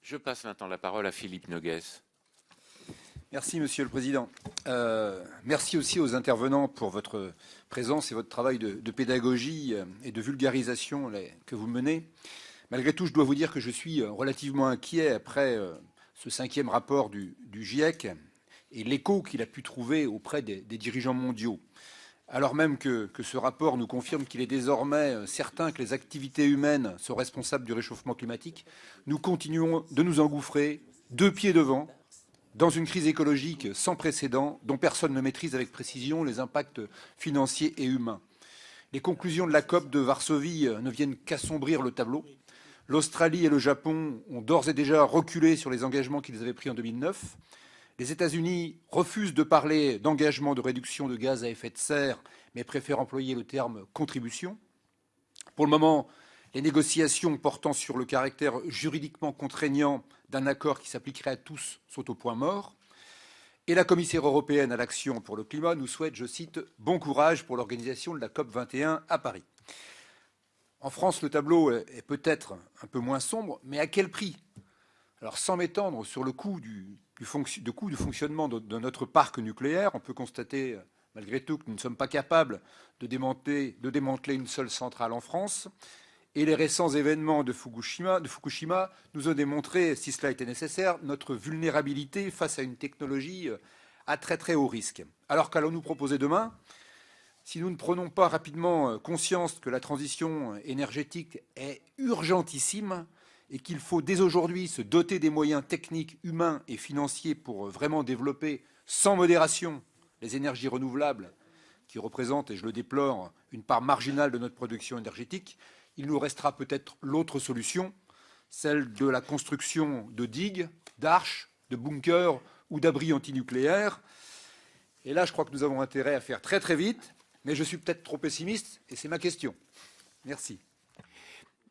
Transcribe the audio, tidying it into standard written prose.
Je passe maintenant la parole à Philippe Noguès. Merci, Monsieur le Président. Merci aussi aux intervenants pour votre présence et votre travail de pédagogie et de vulgarisation que vous menez. Malgré tout, je dois vous dire que je suis relativement inquiet après ce 5e rapport du GIEC et l'écho qu'il a pu trouver auprès des dirigeants mondiaux. Alors même que ce rapport nous confirme qu'il est désormais certain que les activités humaines sont responsables du réchauffement climatique, nous continuons de nous engouffrer deux pieds devant dans une crise écologique sans précédent dont personne ne maîtrise avec précision les impacts financiers et humains. Les conclusions de la COP de Varsovie ne viennent qu'assombrir le tableau. L'Australie et le Japon ont d'ores et déjà reculé sur les engagements qu'ils avaient pris en 2009. Les États-Unis refusent de parler d'engagement de réduction de gaz à effet de serre, mais préfèrent employer le terme contribution. Pour le moment, les négociations portant sur le caractère juridiquement contraignant d'un accord qui s'appliquerait à tous sont au point mort. Et la commissaire européenne à l'action pour le climat nous souhaite, je cite, « bon courage pour l'organisation de la COP 21 à Paris ». En France, le tableau est peut-être un peu moins sombre, mais à quel prix? Alors, sans m'étendre sur le coût du fonctionnement de notre parc nucléaire, on peut constater, malgré tout, que nous ne sommes pas capables de démanteler une seule centrale en France. Et les récents événements de Fukushima nous ont démontré, si cela était nécessaire, notre vulnérabilité face à une technologie à très très haut risque. Alors qu'allons-nous proposer demain? Si nous ne prenons pas rapidement conscience que la transition énergétique est urgentissime et qu'il faut dès aujourd'hui se doter des moyens techniques, humains et financiers pour vraiment développer sans modération les énergies renouvelables qui représentent, et je le déplore, une part marginale de notre production énergétique, il nous restera peut-être l'autre solution, celle de la construction de digues, d'arches, de bunkers ou d'abris antinucléaires. Et là, je crois que nous avons intérêt à faire très très vite, mais je suis peut-être trop pessimiste, et c'est ma question. Merci.